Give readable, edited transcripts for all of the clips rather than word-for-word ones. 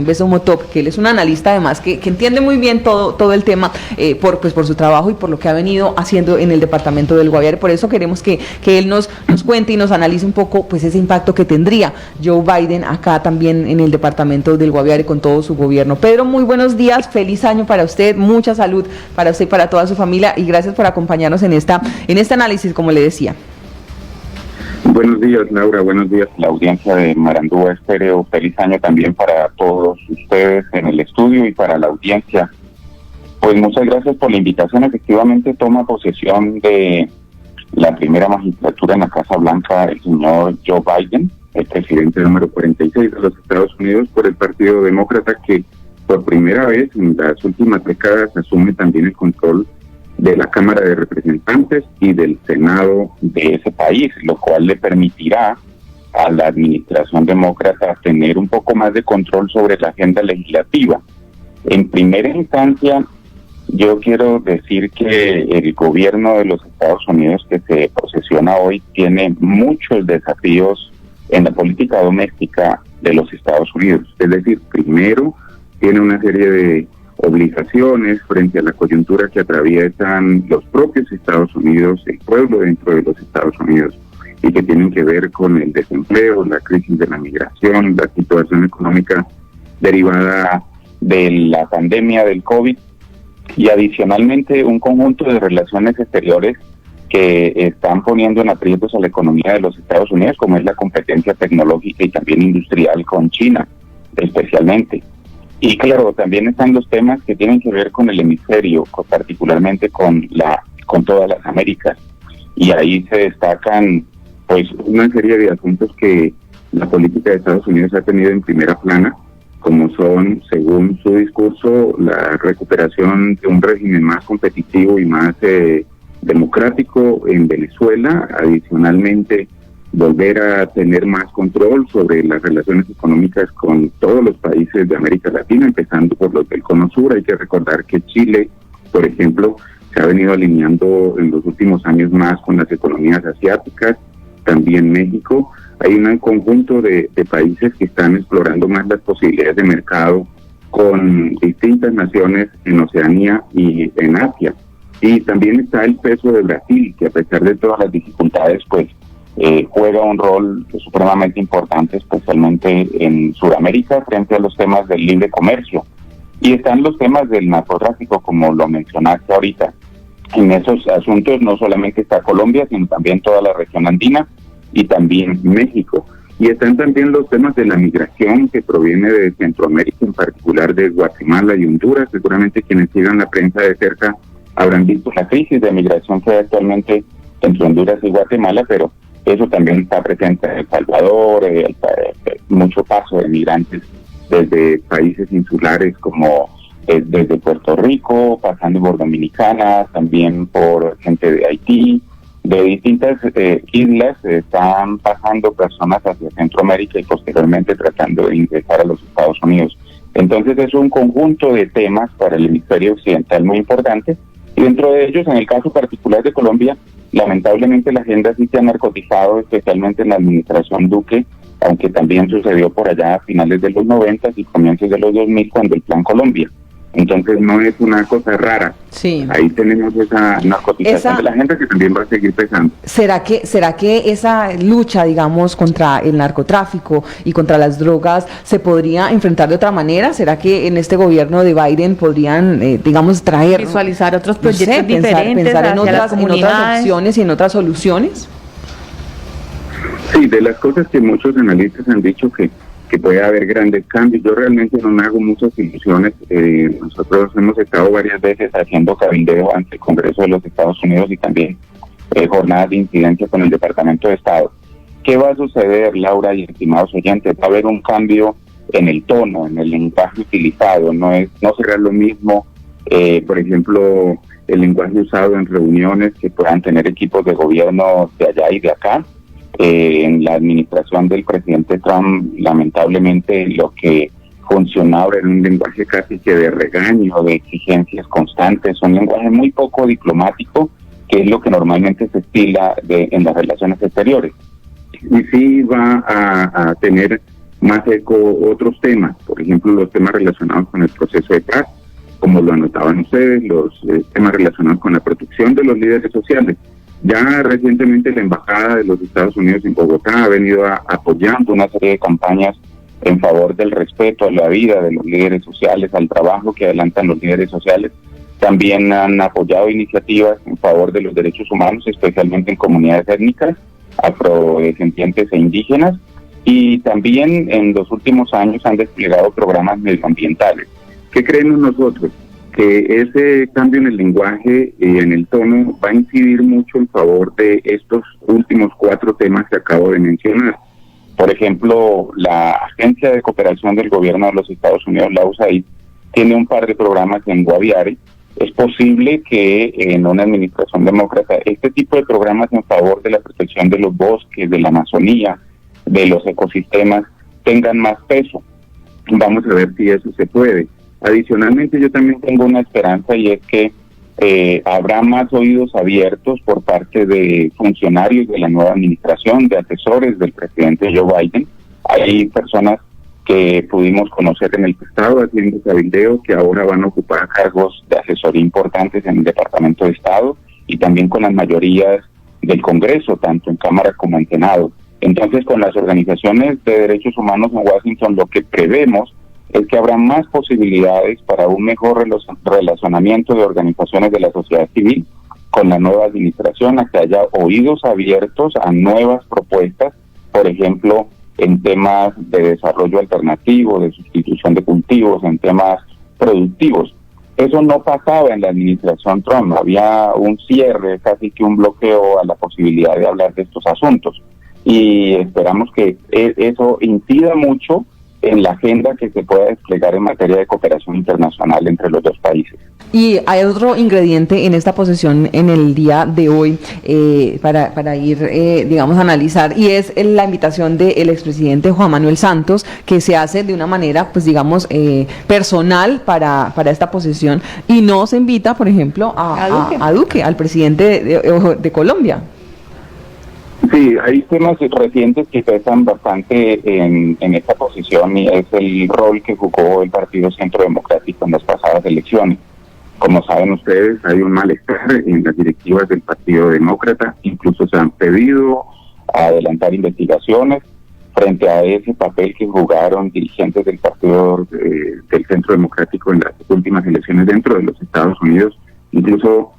Beso Motop, que él es un analista además que entiende muy bien todo el tema por su trabajo y por lo que ha venido haciendo en el departamento del Guaviare. Por eso queremos que él nos cuente y nos analice un poco pues ese impacto que tendría Joe Biden acá también en el departamento del Guaviare con todo su gobierno. Pedro, muy buenos días, feliz año para usted, mucha salud para usted y para toda su familia, y gracias por acompañarnos en este análisis, como le decía. Buenos días, Laura. Buenos días, la audiencia de Marandúa Estéreo. Feliz año también para todos ustedes en el estudio y para la audiencia. Pues muchas gracias por la invitación. Efectivamente, toma posesión de la primera magistratura en la Casa Blanca el señor Joe Biden, el presidente número 46 de los Estados Unidos, por el Partido Demócrata, que por primera vez en las últimas décadas asume también el control de la Cámara de Representantes y del Senado de ese país, lo cual le permitirá a la administración demócrata tener un poco más de control sobre la agenda legislativa. En primera instancia, yo quiero decir que el gobierno de los Estados Unidos que se posesiona hoy tiene muchos desafíos en la política doméstica de los Estados Unidos. Es decir, primero, tiene una serie de obligaciones frente a la coyuntura que atraviesan los propios Estados Unidos, el pueblo dentro de los Estados Unidos, y que tienen que ver con el desempleo, la crisis de la migración, la situación económica derivada de la pandemia del COVID, y adicionalmente un conjunto de relaciones exteriores que están poniendo en aprietos a la economía de los Estados Unidos, como es la competencia tecnológica y también industrial con China, especialmente. Y claro, también están los temas que tienen que ver con el hemisferio, particularmente con todas las Américas. Y ahí se destacan pues una serie de asuntos que la política de Estados Unidos ha tenido en primera plana, como son, según su discurso, la recuperación de un régimen más competitivo y más democrático en Venezuela, adicionalmente volver a tener más control sobre las relaciones económicas con todos los países de América Latina, empezando por los del Cono Sur. Hay que recordar que Chile, por ejemplo, se ha venido alineando en los últimos años más con las economías asiáticas, también México. Hay un conjunto de países que están explorando más las posibilidades de mercado con distintas naciones en Oceanía y en Asia. Y también está el peso de Brasil, que a pesar de todas las dificultades, pues juega un rol supremamente importante, especialmente en Sudamérica, frente a los temas del libre comercio. Y están los temas del narcotráfico, como lo mencionaste ahorita. En esos asuntos no solamente está Colombia, sino también toda la región andina y también México. Y están también los temas de la migración que proviene de Centroamérica, en particular de Guatemala y Honduras. Seguramente quienes sigan la prensa de cerca habrán visto la crisis de migración que hay actualmente entre Honduras y Guatemala, pero eso también está presente en El Salvador, mucho paso de migrantes desde países insulares como desde Puerto Rico, pasando por Dominicana, también por gente de Haití, de distintas islas están pasando personas hacia Centroamérica y posteriormente tratando de ingresar a los Estados Unidos. Entonces es un conjunto de temas para el hemisferio occidental muy importante, y dentro de ellos, en el caso particular de Colombia, lamentablemente la agenda sí se ha narcotizado, especialmente en la administración Duque, aunque también sucedió por allá a finales de los 90 y comienzos de los 2000 cuando el Plan Colombia. Entonces no es una cosa rara. Sí. Ahí tenemos esa narcotización de la agenda que también va a seguir pesando. ¿Será que esa lucha, digamos, contra el narcotráfico y contra las drogas se podría enfrentar de otra manera? ¿Será que en este gobierno de Biden podrían, digamos, visualizar otros proyectos diferentes, pensar en otras opciones y en otras soluciones? Sí, de las cosas que muchos analistas han dicho que puede haber grandes cambios. Yo realmente no me hago muchas ilusiones. Nosotros hemos estado varias veces haciendo cabildeo ante el Congreso de los Estados Unidos y también jornadas de incidencia con el Departamento de Estado. ¿Qué va a suceder, Laura y estimados oyentes? Va a haber un cambio en el tono, en el lenguaje utilizado. No será lo mismo, por ejemplo, el lenguaje usado en reuniones que puedan tener equipos de gobierno de allá y de acá. En la administración del presidente Trump, lamentablemente, lo que funcionaba era un lenguaje casi que de regaño, de exigencias constantes, un lenguaje muy poco diplomático, que es lo que normalmente se estila en las relaciones exteriores. Y sí va a tener más eco otros temas, por ejemplo, los temas relacionados con el proceso de paz, como lo anotaban ustedes, los temas relacionados con la protección de los líderes sociales. Ya recientemente la Embajada de los Estados Unidos en Bogotá ha venido apoyando una serie de campañas en favor del respeto a la vida de los líderes sociales, al trabajo que adelantan los líderes sociales. También han apoyado iniciativas en favor de los derechos humanos, especialmente en comunidades étnicas, afrodescendientes e indígenas, y también en los últimos años han desplegado programas medioambientales. ¿Qué creemos nosotros? Que ese cambio en el lenguaje y en el tono va a incidir mucho en favor de estos últimos 4 temas que acabo de mencionar. Por ejemplo, la Agencia de Cooperación del Gobierno de los Estados Unidos, la USAID, tiene un par de programas en Guaviare. Es posible que en una administración demócrata este tipo de programas en favor de la protección de los bosques, de la Amazonía, de los ecosistemas, tengan más peso. Vamos a ver si eso se puede. Adicionalmente, yo también tengo una esperanza, y es que habrá más oídos abiertos por parte de funcionarios de la nueva administración, de asesores del presidente Joe Biden. Hay personas que pudimos conocer en el pasado haciendo cabildeo, que ahora van a ocupar cargos de asesoría importantes en el Departamento de Estado y también con las mayorías del Congreso, tanto en Cámara como en Senado. Entonces, con las organizaciones de derechos humanos en Washington, lo que prevemos es que habrá más posibilidades para un mejor relacionamiento de organizaciones de la sociedad civil con la nueva administración, a que haya oídos abiertos a nuevas propuestas, por ejemplo, en temas de desarrollo alternativo, de sustitución de cultivos, en temas productivos. Eso no pasaba en la administración Trump, había un cierre, casi que un bloqueo a la posibilidad de hablar de estos asuntos. Y esperamos que eso incida mucho en la agenda que se pueda desplegar en materia de cooperación internacional entre los dos países. Y hay otro ingrediente en esta posesión en el día de hoy para ir, digamos, a analizar, y es la invitación del expresidente Juan Manuel Santos, que se hace de una manera, pues digamos, personal para esta posesión, y no se invita, por ejemplo, a Duque, al presidente de Colombia. Sí, hay temas recientes que pesan bastante en esta posición, y es el rol que jugó el Partido Centro Democrático en las pasadas elecciones. Como saben ustedes, hay un malestar en las directivas del Partido Demócrata, incluso se han pedido adelantar investigaciones frente a ese papel que jugaron dirigentes del Partido del Centro Democrático en las últimas elecciones dentro de los Estados Unidos, incluso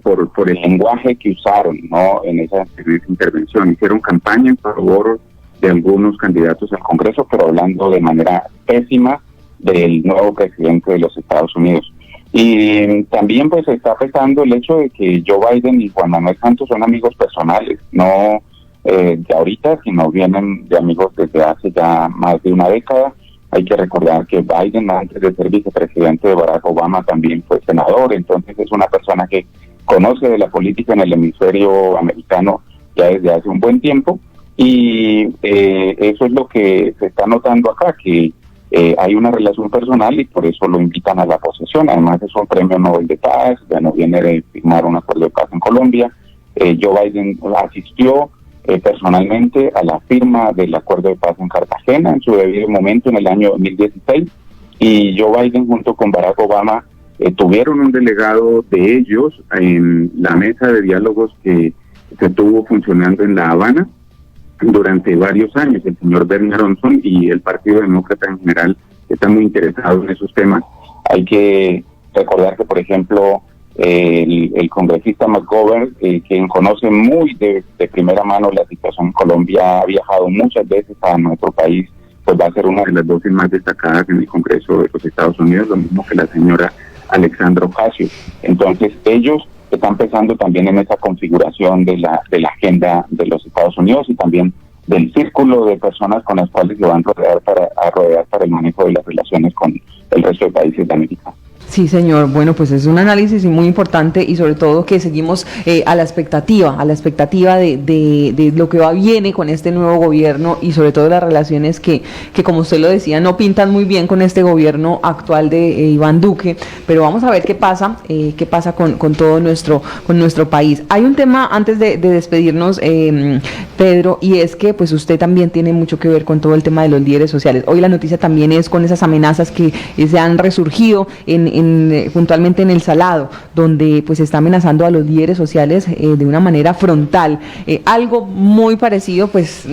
por el lenguaje que usaron, ¿no?, en esa intervención. Hicieron campaña en favor de algunos candidatos al Congreso, pero hablando de manera pésima del nuevo presidente de los Estados Unidos. Y también pues está pesando el hecho de que Joe Biden y Juan Manuel Santos son amigos personales, no de ahorita, sino vienen de amigos desde hace ya más de una década. Hay que recordar que Biden, antes de ser vicepresidente de Barack Obama, también fue senador, entonces es una persona que conoce de la política en el hemisferio americano ya desde hace un buen tiempo, y eso es lo que se está notando acá, que hay una relación personal y por eso lo invitan a la posesión. Además es un premio Nobel de Paz, ya no viene de firmar un acuerdo de paz en Colombia. Joe Biden asistió personalmente a la firma del acuerdo de paz en Cartagena en su debido momento en el año 2016, y Joe Biden junto con Barack Obama tuvieron un delegado de ellos en la mesa de diálogos que se estuvo funcionando en La Habana durante varios años. El señor Bernie Aronson y el Partido Demócrata en general están muy interesados en esos temas. Hay que recordar que, por ejemplo, el congresista McGovern, quien conoce muy de primera mano la situación en Colombia, ha viajado muchas veces a nuestro país, pues va a ser una de las voces más destacadas en el Congreso de los Estados Unidos, lo mismo que la señora Alexandra Ocasio. Entonces ellos están pensando también en esa configuración de la agenda de los Estados Unidos y también del círculo de personas con las cuales se van a rodear para el manejo de las relaciones con el resto de países de América. Sí, señor. Bueno, pues es un análisis muy importante y sobre todo que seguimos a la expectativa de lo que viene con este nuevo gobierno y sobre todo las relaciones que como usted lo decía, no pintan muy bien con este gobierno actual de Iván Duque, pero vamos a ver qué pasa con todo nuestro país. Hay un tema antes de despedirnos, Pedro, y es que pues usted también tiene mucho que ver con todo el tema de los líderes sociales. Hoy la noticia también es con esas amenazas que se han resurgido puntualmente en El Salado, donde pues está amenazando a los líderes sociales de una manera frontal. Algo muy parecido, pues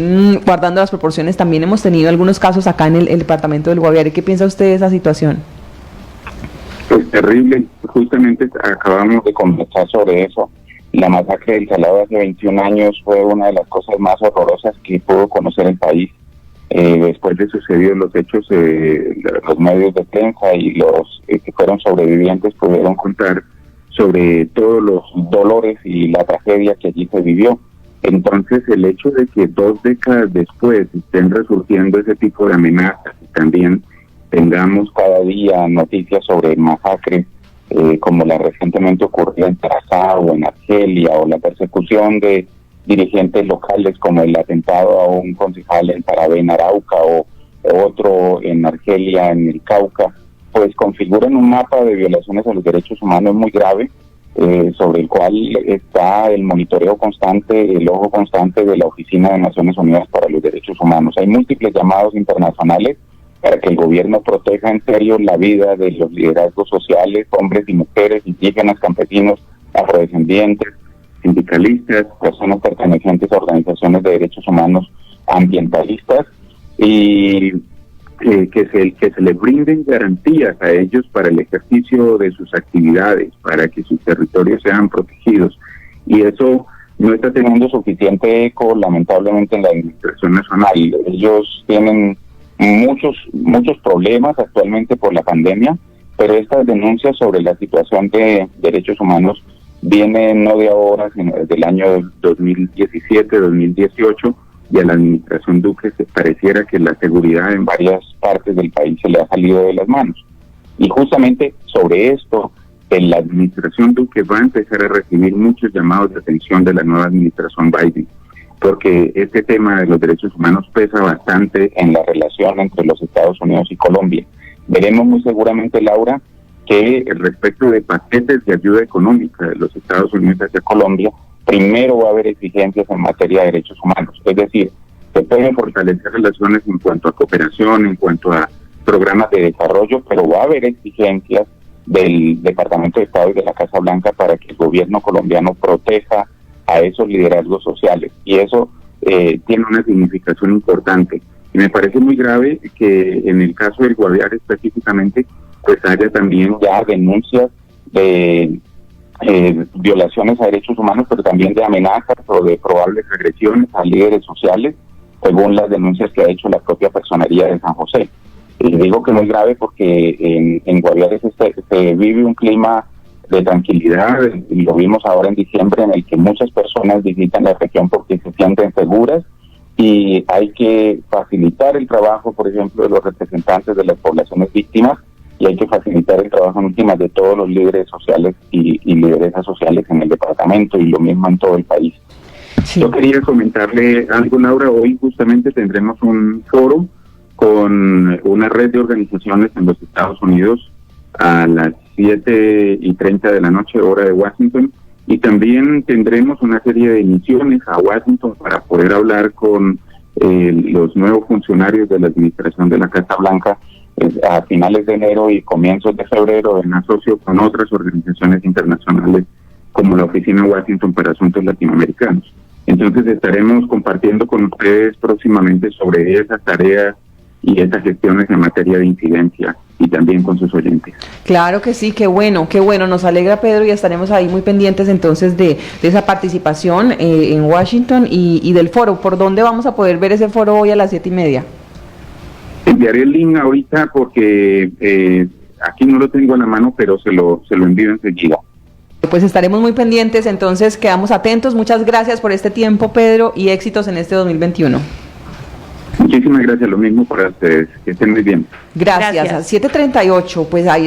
guardando las proporciones, también hemos tenido algunos casos acá en el departamento del Guaviare. ¿Qué piensa usted de esa situación? Pues terrible, justamente acabamos de conversar sobre eso. La masacre del Salado hace 21 años fue una de las cosas más horrorosas que pudo conocer el país. Después de sucedidos los hechos, los medios de prensa y los que fueron sobrevivientes pudieron contar sobre todos los dolores y la tragedia que allí se vivió. Entonces, el hecho de que 2 décadas después estén resurgiendo ese tipo de amenazas y también tengamos cada día noticias sobre masacres como la recientemente ocurrida en Tarazá o en Argelia, o la persecución de dirigentes locales como el atentado a un concejal en Parabé, en Arauca, o otro en Argelia, en el Cauca, pues configuran un mapa de violaciones a los derechos humanos muy grave, sobre el cual está el monitoreo constante, el ojo constante de la Oficina de Naciones Unidas para los Derechos Humanos. Hay múltiples llamados internacionales para que el gobierno proteja en serio la vida de los liderazgos sociales, hombres y mujeres, indígenas, campesinos, afrodescendientes, sindicalistas, personas pertenecientes a organizaciones de derechos humanos ambientalistas, y que se les brinden garantías a ellos para el ejercicio de sus actividades, para que sus territorios sean protegidos. Y eso no está teniendo suficiente eco, lamentablemente, en la administración nacional. Ellos tienen muchos problemas actualmente por la pandemia, pero estas denuncias sobre la situación de derechos humanos vienen no de ahora, sino desde el año 2017, 2018, y a la administración Duque se pareciera que la seguridad en varias partes del país se le ha salido de las manos. Y justamente sobre esto, la administración Duque va a empezar a recibir muchos llamados de atención de la nueva administración Biden, porque este tema de los derechos humanos pesa bastante en la relación entre los Estados Unidos y Colombia. Veremos muy seguramente, Laura, que respecto de paquetes de ayuda económica de los Estados Unidos hacia Colombia, primero va a haber exigencias en materia de derechos humanos. Es decir, se pueden fortalecer relaciones en cuanto a cooperación, en cuanto a programas de desarrollo, pero va a haber exigencias del Departamento de Estado y de la Casa Blanca para que el gobierno colombiano proteja a esos liderazgos sociales. Y eso tiene una significación importante. Y me parece muy grave que en el caso del Guaviare específicamente, pues haya también ya denuncias de violaciones a derechos humanos, pero también de amenazas o de probables agresiones a líderes sociales, según las denuncias que ha hecho la propia Personería de San José. Y digo que muy grave porque en Guaviare se vive un clima de tranquilidad, y lo vimos ahora en diciembre, en el que muchas personas visitan la región porque se sienten seguras, y hay que facilitar el trabajo, por ejemplo, de los representantes de las poblaciones víctimas, y hay que facilitar el trabajo en últimas de todos los líderes sociales y lideresas sociales en el departamento, y lo mismo en todo el país. Sí. Yo quería comentarle algo, Laura. Hoy justamente tendremos un foro con una red de organizaciones en los Estados Unidos a las 7:30 de la noche, hora de Washington, y también tendremos una serie de emisiones a Washington para poder hablar con los nuevos funcionarios de la administración de la Casa Blanca a finales de enero y comienzos de febrero, en asocio con otras organizaciones internacionales como la Oficina Washington para Asuntos Latinoamericanos. Entonces estaremos compartiendo con ustedes próximamente sobre esas tareas y esas gestiones en materia de incidencia, y también con sus oyentes. Claro que sí, qué bueno, nos alegra, Pedro, y estaremos ahí muy pendientes entonces de esa participación en Washington y del foro. ¿Por dónde vamos a poder ver ese foro hoy a las 7:30? Enviaré el link ahorita porque aquí no lo tengo a la mano, pero se lo envío enseguida. Pues estaremos muy pendientes, entonces quedamos atentos. Muchas gracias por este tiempo, Pedro, y éxitos en este 2021. Muchísimas gracias, lo mismo para ustedes, que estén muy bien. Gracias. A 7:38, pues ahí